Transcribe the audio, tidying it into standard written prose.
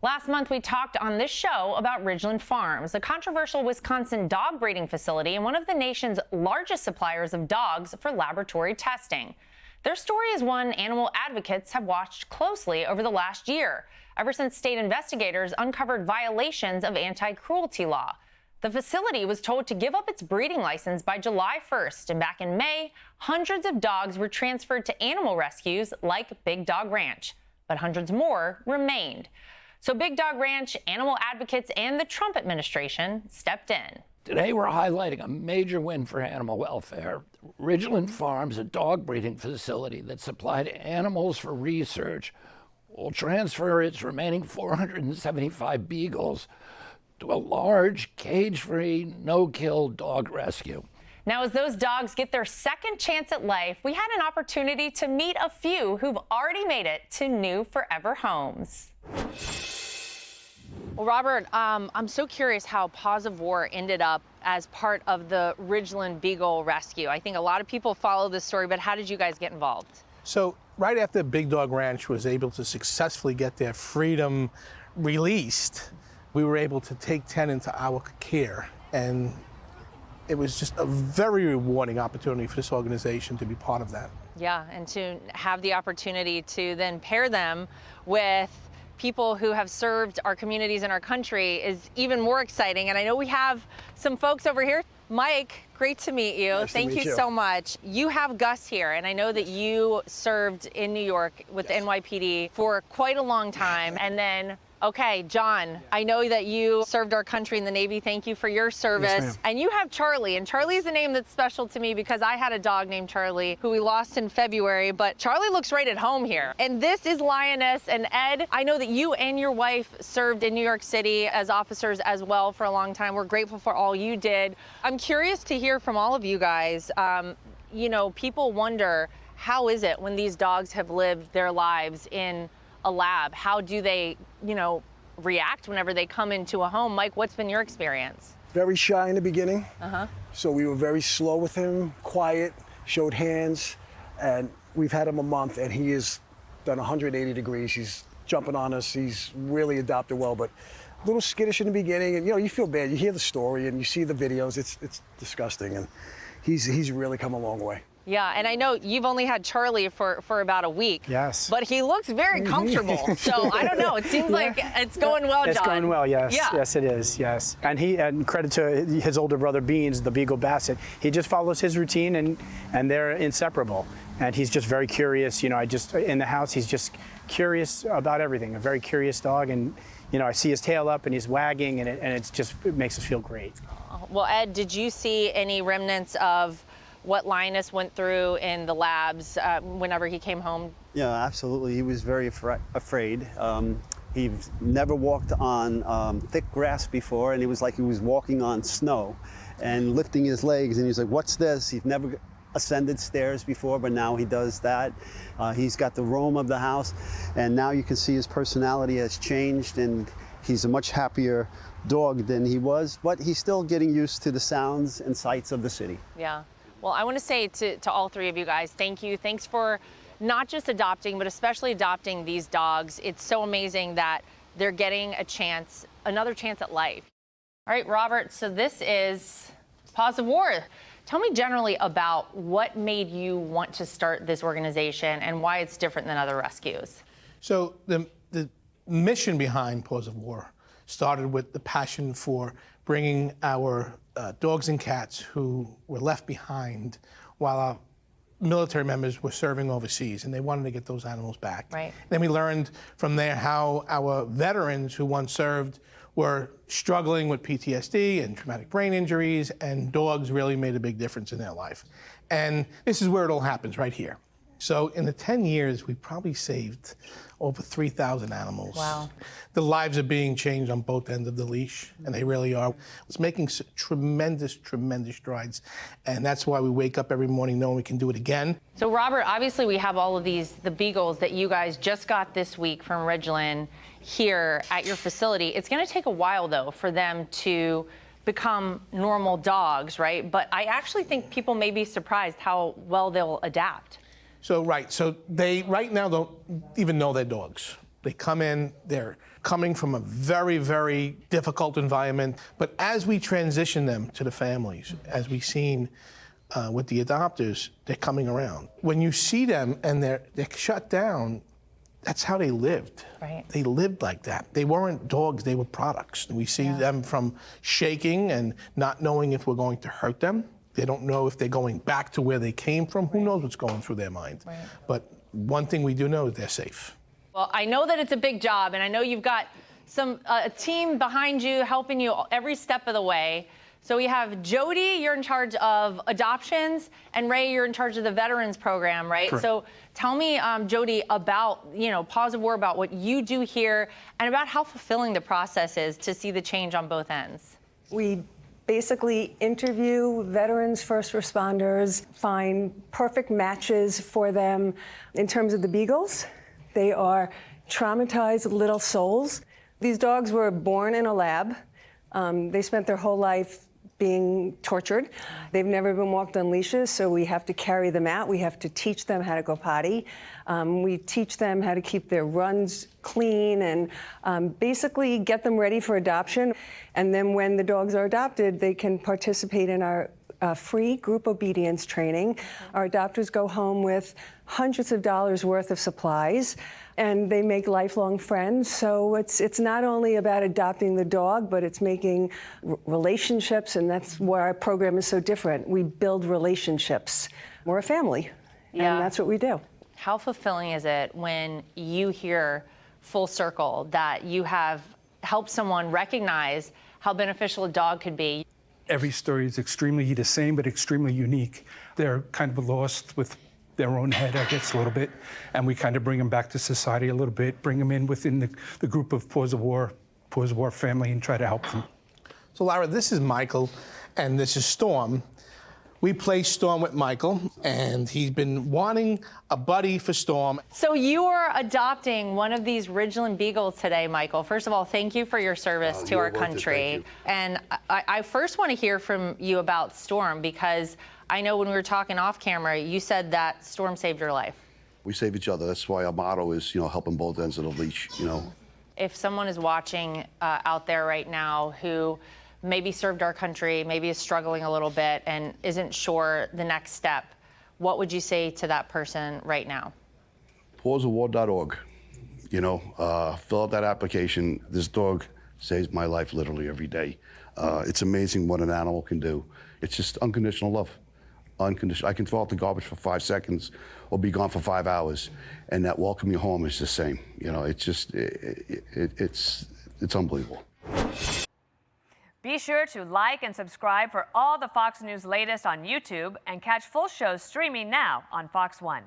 Last month, we talked on this show about Ridglan Farms, a controversial Wisconsin dog breeding facility and one of the nation's largest suppliers of dogs for laboratory testing. Their story is one animal advocates have watched closely over the last year, ever since state investigators uncovered violations of anti-cruelty law. The facility was told to give up its breeding license by July 1st, and back in May, hundreds of dogs were transferred to animal rescues like Big Dog Ranch, but hundreds more remained. So Big Dog Ranch, animal advocates, and the Trump administration stepped in. Today we're highlighting a major win for animal welfare. Ridglan Farms, a dog breeding facility that supplied animals for research, will transfer its remaining 475 beagles to a large, cage-free, no-kill dog rescue. Now, as those dogs get their second chance at life, we had an opportunity to meet a few who've already made it to new forever homes. Well, Robert, I'm so curious how Paws of War ended up as part of the Ridglan Beagle rescue. I think a lot of people follow this story, but how did you guys get involved? So right after Big Dog Ranch was able to successfully get their freedom released, we were able to take 10 into our care. And it was just a very rewarding opportunity for this organization to be part of that. Yeah, and to have the opportunity to then pair them with people who have served our communities and our country is even more exciting. And I know we have some folks over here. Mike, great to meet you. Nice Thank to meet you you so much. You have Gus here, and I know that you served in New York with the NYPD for quite a long time. And then, okay, John, I know that you served our country in the Navy. Thank you for your service. Yes, and you have Charlie, and Charlie is a name that's special to me because I had a dog named Charlie who we lost in February, but Charlie looks right at home here. And this is Lioness. And Ed, I know that you and your wife served in New York City as officers as well for a long time. We're grateful for all you did. I'm curious to hear from all of you guys. You know, people wonder, how is it when these dogs have lived their lives in a lab? How do they, you know, react whenever they come into a home? Mike, what's been your experience? Very shy in the beginning. So we were very slow with him, quiet, showed hands, and we've had him a month, and he has done 180 degrees. He's jumping on us. He's really adopted well, but a little skittish in the beginning, and you know, you feel bad. You hear the story and you see the videos. It's disgusting, and he's really come a long way. Yeah, and I know you've only had Charlie for about a week. Yes. But he looks very comfortable. So I don't know. It seems like it's going well, John. It's going well, yes. Yeah. Yes, it is, yes. And credit to his older brother, Beans, the Beagle Basset. He just follows his routine, and they're inseparable. And he's just very curious. You know, in the house, he's just curious about everything, a very curious dog. And, you know, I see his tail up and he's wagging, and it makes us feel great. Well, Ed, did you see any remnants of what Linus went through in the labs whenever he came home? Yeah, absolutely. He was very afraid. He's never walked on thick grass before, and it was like he was walking on snow and lifting his legs, and he's like, what's this? He's never ascended stairs before, but now he does that. He's got the roam of the house, and now you can see his personality has changed, and he's a much happier dog than he was, but he's still getting used to the sounds and sights of the city. Yeah. Well, I want to say to all three of you guys, thank you. Thanks for not just adopting, but especially adopting these dogs. It's so amazing that they're getting another chance at life. All right, Robert, so this is Paws of War. Tell me generally about what made you want to start this organization and why it's different than other rescues. So the mission behind Paws of War started with the passion for bringing our dogs and cats who were left behind while our military members were serving overseas, and they wanted to get those animals back. Right. Then we learned from there how our veterans who once served were struggling with PTSD and traumatic brain injuries, and dogs really made a big difference in their life. And this is where it all happens, right here. So in the 10 years, we probably saved over 3,000 animals. Wow. The lives are being changed on both ends of the leash, and they really are. It's making tremendous, tremendous strides, and that's why we wake up every morning knowing we can do it again. So Robert, obviously we have all of the beagles that you guys just got this week from Ridglan here at your facility. It's gonna take a while though for them to become normal dogs, right? But I actually think people may be surprised how well they'll adapt. So, right, so they right now don't even know they're dogs. They come in, they're coming from a very, very difficult environment. But as we transition them to the families, as we've seen with the adopters, they're coming around. When you see them and they're shut down, that's how they lived. Right. They lived like that. They weren't dogs, they were products. We see them from shaking and not knowing if we're going to hurt them. They don't know if they're going back to where they came from. Who knows what's going through their mind? Right. But one thing we do know is they're safe. Well, I know that it's a big job, and I know you've got a team behind you helping you every step of the way. So we have Jody, you're in charge of adoptions, and Ray, you're in charge of the veterans program, right? Correct. So tell me, Jody, about Paws of War, about what you do here, and about how fulfilling the process is to see the change on both ends. We basically interview veterans, first responders, find perfect matches for them. In terms of the beagles, they are traumatized little souls. These dogs were born in a lab. They spent their whole life being tortured. They've never been walked on leashes, so we have to carry them out. We have to teach them how to go potty. We teach them how to keep their runs clean and basically get them ready for adoption. And then when the dogs are adopted, they can participate in our free group obedience training. Our adopters go home with hundreds of dollars worth of supplies, and they make lifelong friends. So it's not only about adopting the dog, but it's making relationships, and that's where our program is so different. We build relationships. We're a family, and that's what we do. How fulfilling is it when you hear full circle that you have helped someone recognize how beneficial a dog could be? Every story is extremely the same, but extremely unique. They're kind of lost with their own head, I guess, a little bit, and we kind of bring them back to society a little bit, bring them in within the group of Paws of War family, and try to help them. So Lara, this is Michael, and this is Storm. We play Storm with Michael, and he's been wanting a buddy for Storm. So you are adopting one of these Ridglan beagles today, Michael. First of all, thank you for your service to our country. And I first want to hear from you about Storm, because I know when we were talking off camera, you said that Storm saved your life. We save each other. That's why our motto is, helping both ends of the leash, If someone is watching out there right now who maybe served our country, maybe is struggling a little bit and isn't sure the next step, what would you say to that person right now? pawsofwar.org. Fill out that application. This dog saves my life literally every day. It's amazing what an animal can do. It's just unconditional love. Unconditional. I can throw out the garbage for 5 seconds or be gone for 5 hours, and that welcoming home is the same. It's just, it's unbelievable. Be sure to like and subscribe for all the Fox News latest on YouTube, and catch full shows streaming now on Fox One.